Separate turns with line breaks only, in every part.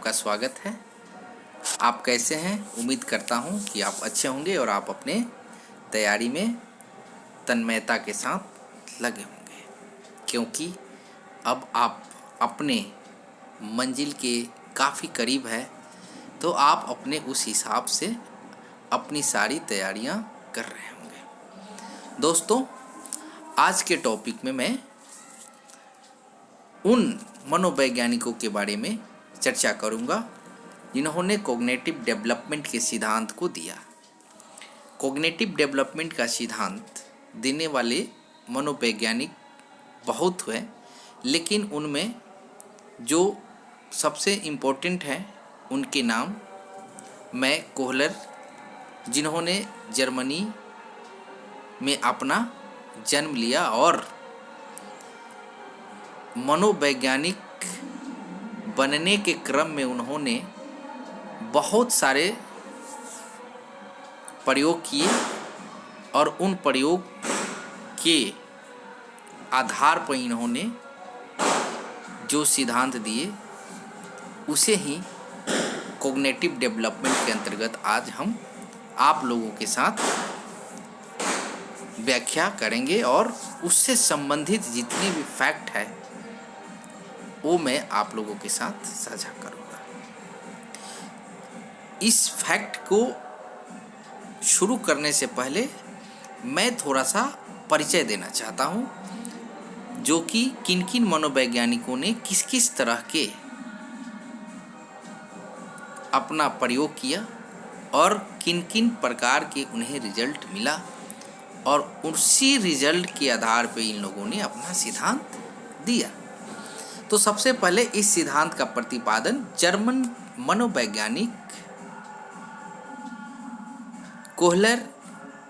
आपका स्वागत है। आप कैसे हैं? उम्मीद करता हूं कि आप अच्छे होंगे और आप अपने तैयारी में तन्मयता के साथ लगे होंगे, क्योंकि अब आप अपने मंजिल के काफ़ी करीब है। तो आप अपने उस हिसाब से अपनी सारी तैयारियां कर रहे होंगे। दोस्तों, आज के टॉपिक में मैं उन मनोवैज्ञानिकों के बारे में चर्चा करूंगा जिन्होंने कॉग्निटिव डेवलपमेंट के सिद्धांत को दिया। कॉग्निटिव डेवलपमेंट का सिद्धांत देने वाले मनोवैज्ञानिक बहुत हुए, लेकिन उनमें जो सबसे इम्पोर्टेंट हैं उनके नाम मैं कोहलर, जिन्होंने जर्मनी में अपना जन्म लिया और मनोवैज्ञानिक बनने के क्रम में उन्होंने बहुत सारे प्रयोग किए और उन प्रयोग के आधार पर इन्होंने जो सिद्धांत दिए उसे ही कॉग्निटिव डेवलपमेंट के अंतर्गत आज हम आप लोगों के साथ व्याख्या करेंगे और उससे संबंधित जितने भी फैक्ट है वो मैं आप लोगों के साथ साझा करूंगा। इस फैक्ट को शुरू करने से पहले मैं थोड़ा सा परिचय देना चाहता हूं, जो कि किन किन मनोवैज्ञानिकों ने किस किस तरह के अपना प्रयोग किया और किन किन प्रकार के उन्हें रिजल्ट मिला और उसी रिजल्ट के आधार पर इन लोगों ने अपना सिद्धांत दिया। तो सबसे पहले इस सिद्धांत का प्रतिपादन जर्मन मनोवैज्ञानिक कोहलर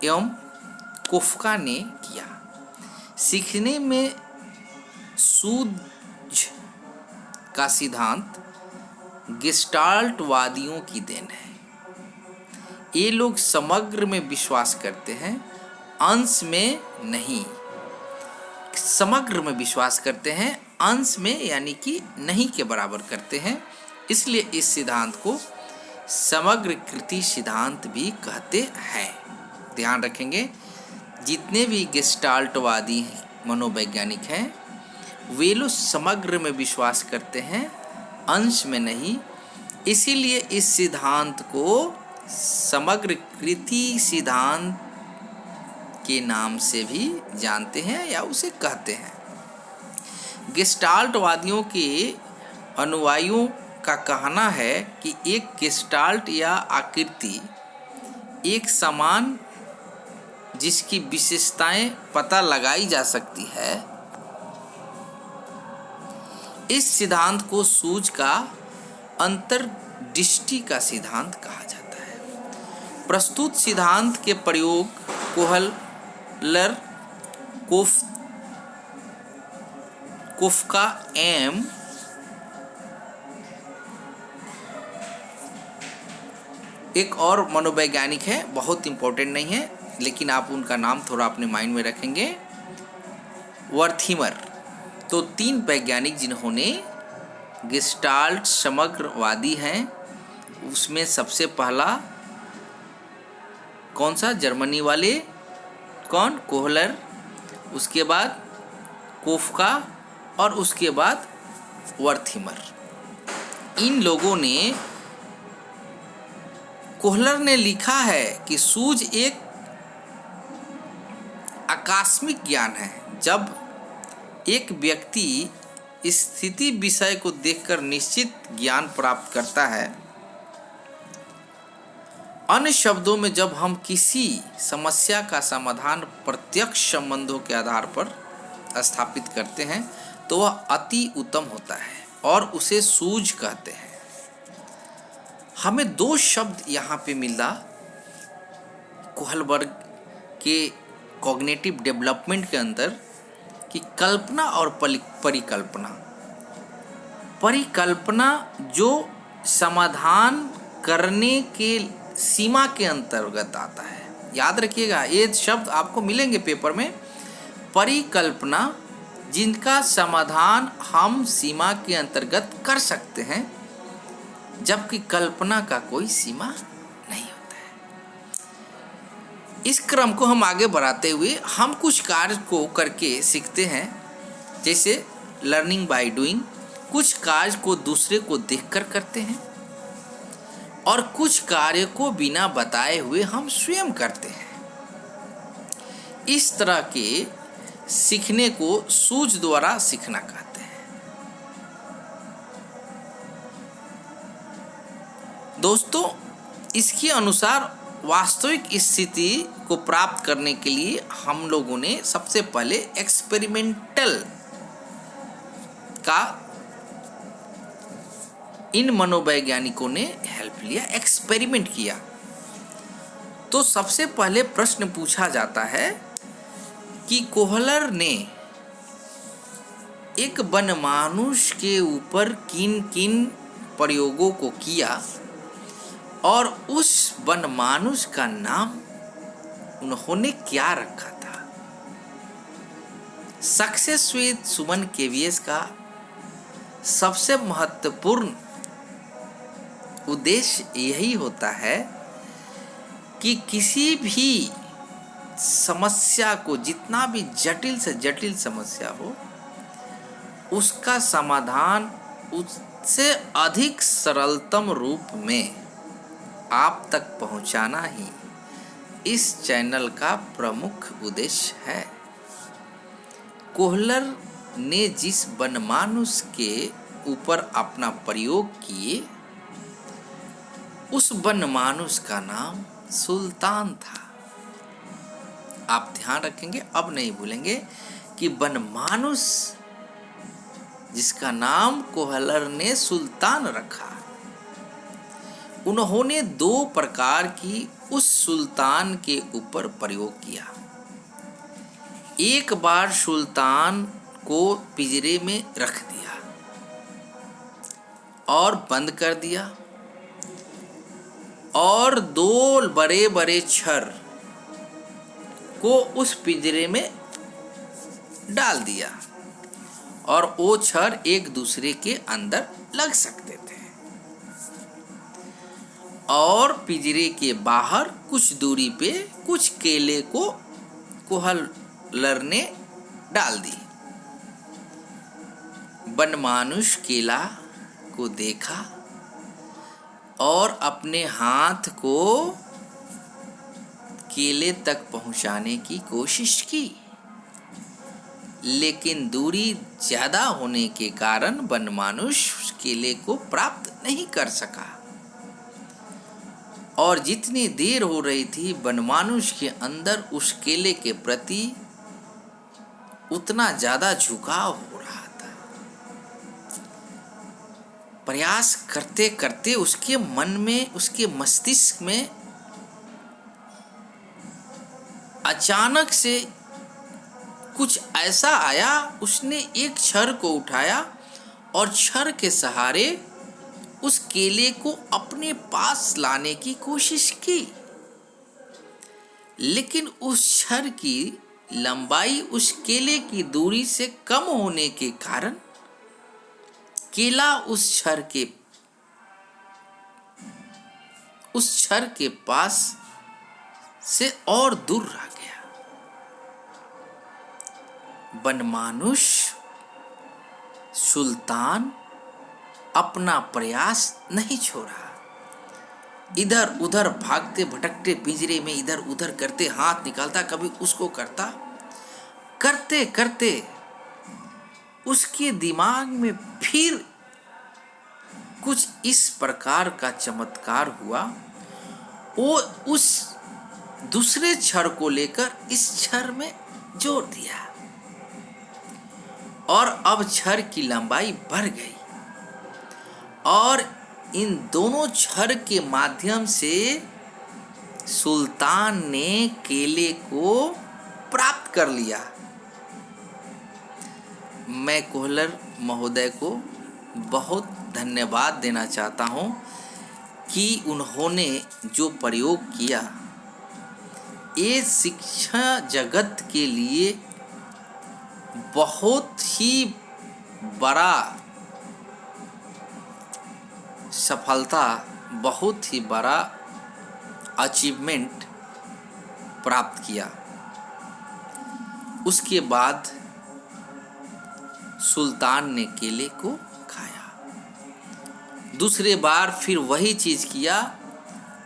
एवं कोफ्का ने किया। सीखने में सूझ का सिद्धांत गेस्टाल्टवादियों की देन है। ये लोग समग्र में विश्वास करते हैं, अंश में नहीं। समग्र में विश्वास करते हैं, अंश में यानी कि नहीं के बराबर करते हैं। इसलिए इस सिद्धांत को समग्र कृति सिद्धांत भी कहते हैं। ध्यान रखेंगे, जितने भी गेस्टाल्टवादी मनोवैज्ञानिक हैं वे लोग समग्र में विश्वास करते हैं, अंश में नहीं। इसीलिए इस सिद्धांत को समग्र कृति सिद्धांत के नाम से भी जानते हैं या उसे कहते हैं। गेस्टाल्टवादियों के अनुयायियों का कहना है कि एक गेस्टाल्ट या आकृति एक समान जिसकी विशेषताएं पता लगाई जा सकती है। इस सिद्धांत को सूझ का अंतर्दृष्टि का सिद्धांत कहा जाता है। प्रस्तुत सिद्धांत के प्रयोग कोहलर, कोफ्का एम एक और मनोवैज्ञानिक है, बहुत इंपॉर्टेंट नहीं है लेकिन आप उनका नाम थोड़ा अपने माइंड में रखेंगे, वर्थिमर। तो तीन वैज्ञानिक जिन्होंने गेस्टाल्ट समग्रवादी हैं, उसमें सबसे पहला कौन सा? जर्मनी वाले कौन? कोहलर, उसके बाद कोफ्का और उसके बाद वर्थिमर। इन लोगों ने, कोहलर ने लिखा है कि सूझ एक आकस्मिक ज्ञान है। जब एक व्यक्ति स्थिति विषय को देखकर निश्चित ज्ञान प्राप्त करता है। अन्य शब्दों में, जब हम किसी समस्या का समाधान प्रत्यक्ष संबंधों के आधार पर स्थापित करते हैं तो वह अति उत्तम होता है और उसे सूझ कहते हैं। हमें दो शब्द यहाँ पे मिला कोहलबर्ग के कॉग्निटिव डेवलपमेंट के अंदर कि कल्पना और परिकल्पना। परिकल्पना जो समाधान करने के सीमा के अंतर्गत आता है। याद रखिएगा, ये शब्द आपको मिलेंगे पेपर में। परिकल्पना जिनका समाधान हम सीमा के अंतर्गत कर सकते हैं, जबकि कल्पना का कोई सीमा नहीं होता है। इस क्रम को हम आगे बढ़ाते हुए हम कुछ कार्य को करके सीखते हैं, जैसे लर्निंग बाय डूइंग। कुछ कार्य को दूसरे को देखकर करते हैं और कुछ कार्य को बिना बताए हुए हम स्वयं करते हैं। इस तरह के सीखने को सूझ द्वारा सीखना कहते हैं। दोस्तों, इसके अनुसार वास्तविक स्थिति को प्राप्त करने के लिए हम लोगों ने सबसे पहले एक्सपेरिमेंटल का इन मनोवैज्ञानिकों ने हेल्प लिया, एक्सपेरिमेंट किया। तो सबसे पहले प्रश्न पूछा जाता है कि कोहलर ने एक बनमानुष के ऊपर किन किन प्रयोगों को किया और उस बनमानुष का नाम उन्होंने क्या रखा था। सक्सेस विद सुमन केवीएस का सबसे महत्वपूर्ण उद्देश्य यही होता है कि किसी भी समस्या को, जितना भी जटिल से जटिल समस्या हो, उसका समाधान उससे अधिक सरलतम रूप में आप तक पहुंचाना ही इस चैनल का प्रमुख उद्देश्य है। कोहलर ने जिस बनमानुष के ऊपर अपना प्रयोग किए, उस बनमानुष का नाम सुल्तान था। आप ध्यान रखेंगे, अब नहीं भूलेंगे कि बनमानुष जिसका नाम कोहलर ने सुल्तान रखा, उन्होंने 2 प्रकार की उस सुल्तान के ऊपर प्रयोग किया। एक बार सुल्तान को पिंजरे में रख दिया और बंद कर दिया और 2 बड़े बड़े छर को उस पिंजरे में डाल दिया और वो छर एक दूसरे के अंदर लग सकते थे और पिंजरे के बाहर कुछ दूरी पे कुछ केले को कोहलर ने डाल दी। बनमानुष केला को देखा और अपने हाथ को केले तक पहुंचाने की कोशिश की, लेकिन दूरी ज्यादा होने के कारण बनमानुष केले को प्राप्त नहीं कर सका और जितनी देर हो रही थी, बनमानुष के अंदर उस केले के प्रति उतना ज्यादा झुकाव हो रहा था। प्रयास करते करते उसके मन में, उसके मस्तिष्क में अचानक से कुछ ऐसा आया, उसने एक छर को उठाया और छर के सहारे उस केले को अपने पास लाने की कोशिश की, लेकिन उस छर की लंबाई उस केले की दूरी से कम होने के कारण केला उस छर के पास से और दूर रह गया। बनमानुष सुल्तान अपना प्रयास नहीं छोड़ा, इधर उधर भागते भटकते पिंजरे में इधर उधर करते, हाथ निकालता, कभी उसको करता, करते करते उसके दिमाग में फिर कुछ इस प्रकार का चमत्कार हुआ। वो उस दूसरे छड़ को लेकर इस छड़ में जोड़ दिया और अब छड़ की लंबाई बढ़ गई और इन दोनों छड़ के माध्यम से सुल्तान ने केले को प्राप्त कर लिया। मैं कोहलर महोदय को बहुत धन्यवाद देना चाहता हूँ कि उन्होंने जो प्रयोग किया, ये शिक्षा जगत के लिए बहुत ही बड़ा सफलता, बहुत ही बड़ा अचीवमेंट प्राप्त किया। उसके बाद सुल्तान ने केले को खाया। दूसरे बार फिर वही चीज़ किया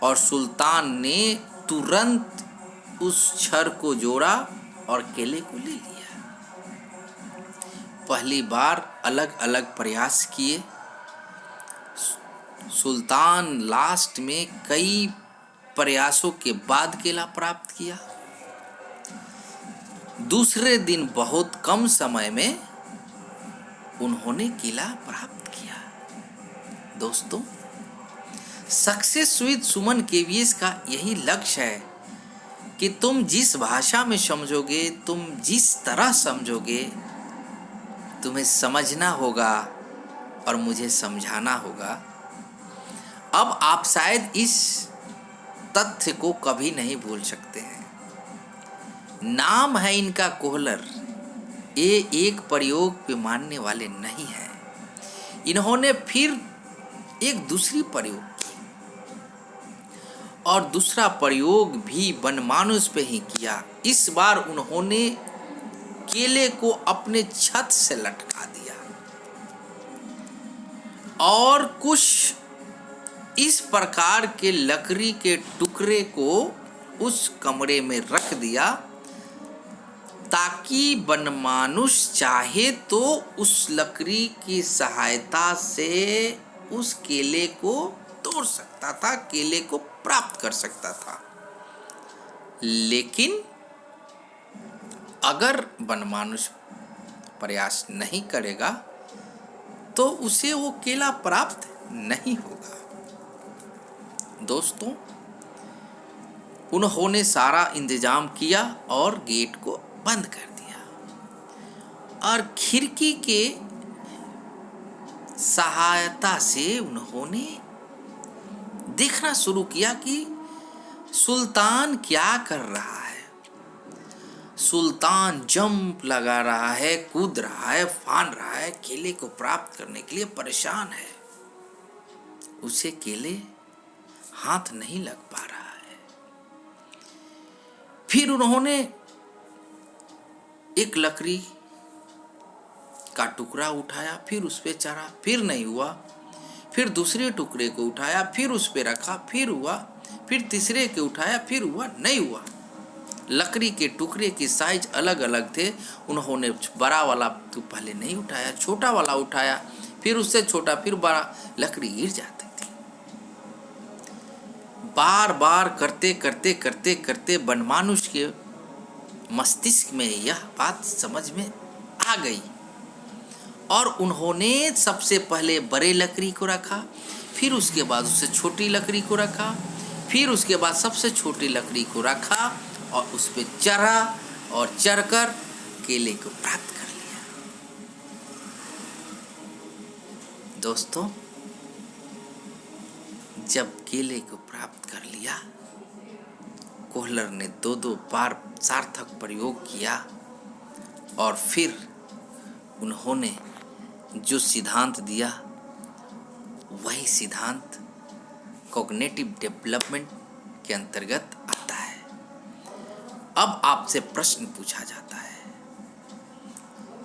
और सुल्तान ने तुरंत उस छड़ को जोड़ा और केले को ले लिया। पहली बार अलग अलग प्रयास किए। सुल्तान लास्ट में कई प्रयासों के बाद केला प्राप्त किया। दूसरे दिन बहुत कम समय में उन्होंने केला प्राप्त किया। दोस्तों, सक्सेस विद सुमन केवीएस का यही लक्ष्य है कि तुम जिस भाषा में समझोगे, तुम जिस तरह समझोगे, तुम्हें समझना होगा और मुझे समझाना होगा। अब आप शायद इस तथ्य को कभी नहीं भूल सकते हैं। नाम है इनका कोहलर। ये एक प्रयोग पे मानने वाले नहीं हैं। इन्होंने फिर एक दूसरी प्रयोग की और दूसरा प्रयोग भी बनमानुष पे ही किया। इस बार उन्होंने केले को अपने छत से लटका दिया और कुछ इस प्रकार के लकड़ी के टुकड़े को उस कमरे में रख दिया ताकि बनमानुष चाहे तो उस लकड़ी की सहायता से उस केले को तोड़ सकता था, केले को प्राप्त कर सकता था। लेकिन अगर बनमानुष प्रयास नहीं करेगा तो उसे वो केला प्राप्त नहीं होगा। दोस्तों, उन्होंने सारा इंतजाम किया और गेट को बंद कर दिया और खिड़की के सहायता से उन्होंने देखना शुरू किया कि सुल्तान क्या कर रहा है। सुल्तान जंप लगा रहा है, कूद रहा है, फान रहा है, केले को प्राप्त करने के लिए परेशान है। उसे केले हाथ नहीं लग पा रहा है। फिर उन्होंने एक लकड़ी का टुकड़ा उठाया, फिर उस पे चढ़ा, फिर नहीं हुआ। फिर दूसरे टुकड़े को उठाया, फिर उस पे रखा, फिर हुआ। फिर तीसरे के उठाया, फिर हुआ, नहीं हुआ। लकड़ी के टुकड़े की साइज अलग अलग थे। उन्होंने बड़ा वाला तो पहले नहीं उठाया, छोटा वाला उठाया, फिर उससे छोटा, फिर बड़ा। लकड़ी गिर जाती थी। बार बार करते करते करते करते बनमानुष के मस्तिष्क में यह बात समझ में आ गई और उन्होंने सबसे पहले बड़े लकड़ी को रखा, फिर उसके बाद उससे छोटी लकड़ी को रखा, फिर उसके बाद सबसे छोटी लकड़ी को रखा और उस पर चढ़ा और चढ़कर केले को प्राप्त कर लिया। दोस्तों, जब केले को प्राप्त कर लिया, कोहलर ने दो बार सार्थक प्रयोग किया और फिर उन्होंने जो सिद्धांत दिया वही सिद्धांत कॉग्निटिव डेवलपमेंट के अंतर्गत आता है। अब आपसे प्रश्न पूछा जाता है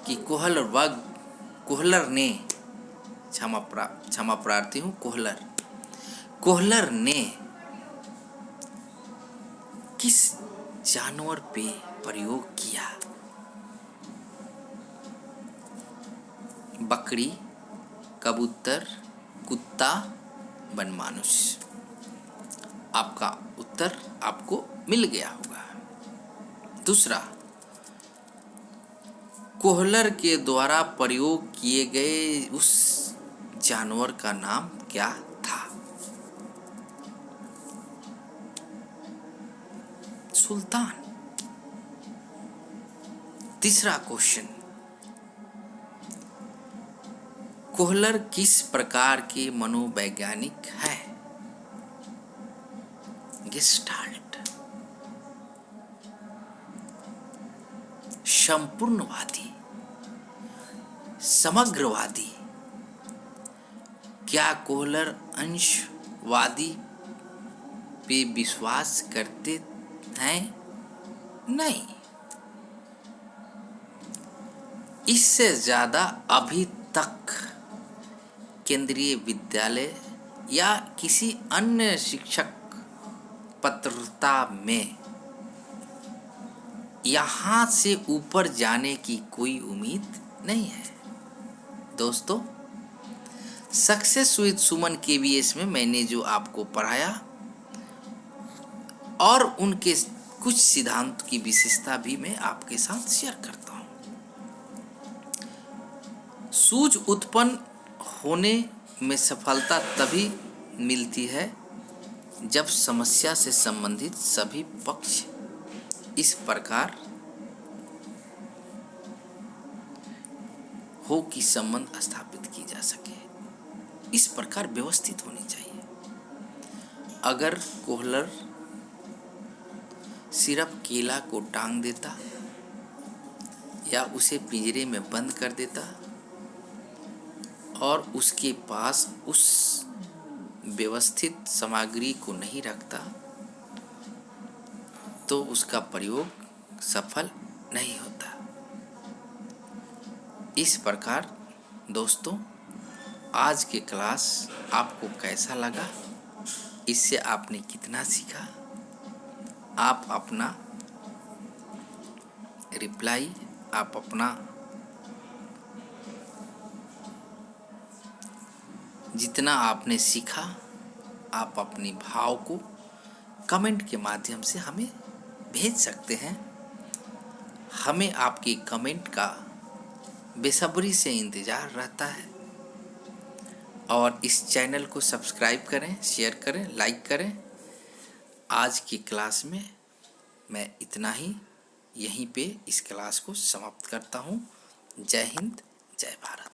कि कोहलर ने क्षमा प्रार्थी हूँ कोहलर ने किस जानवर पे प्रयोग किया? बकरी, कबूतर, कुत्ता, बनमानुष। आपका उत्तर आपको मिल गया होगा। दूसरा, कोहलर के द्वारा प्रयोग किए गए उस जानवर का नाम क्या था? सुल्तान। तीसरा क्वेश्चन, कोहलर किस प्रकार के मनोवैज्ञानिक हैं? गेस्टाल्ट। संपूर्णवादी, समग्रवादी, क्या कोहलर अंशवादी पे विश्वास करते हैं? नहीं। इससे ज़्यादा अभी तक केंद्रीय विद्यालय या किसी अन्य शिक्षक पात्रता में यहाँ से ऊपर जाने की कोई उम्मीद नहीं है। दोस्तों, सक्सेस विद सुमन KVS में मैंने जो आपको पढ़ाया और उनके कुछ सिद्धांत की विशेषता भी मैं आपके साथ शेयर करता हूँ। सूझ उत्पन्न होने में सफलता तभी मिलती है जब समस्या से संबंधित सभी पक्ष इस प्रकार हो कि संबंध स्थापित की जा सके। इस प्रकार व्यवस्थित होनी चाहिए। अगर कोहलर सिर्फ केला को टांग देता या उसे पिंजरे में बंद कर देता और उसके पास उस व्यवस्थित सामग्री को नहीं रखता तो उसका प्रयोग सफल नहीं होता। इस प्रकार दोस्तों, आज के क्लास आपको कैसा लगा, इससे आपने कितना सीखा, आप अपना रिप्लाई, आप अपना जितना आपने सीखा, आप अपने भाव को कमेंट के माध्यम से हमें भेज सकते हैं। हमें आपके कमेंट का बेसब्री से इंतज़ार रहता है। और इस चैनल को सब्सक्राइब करें, शेयर करें, लाइक करें। आज की क्लास में मैं इतना ही, यहीं पे इस क्लास को समाप्त करता हूँ। जय हिंद, जय भारत।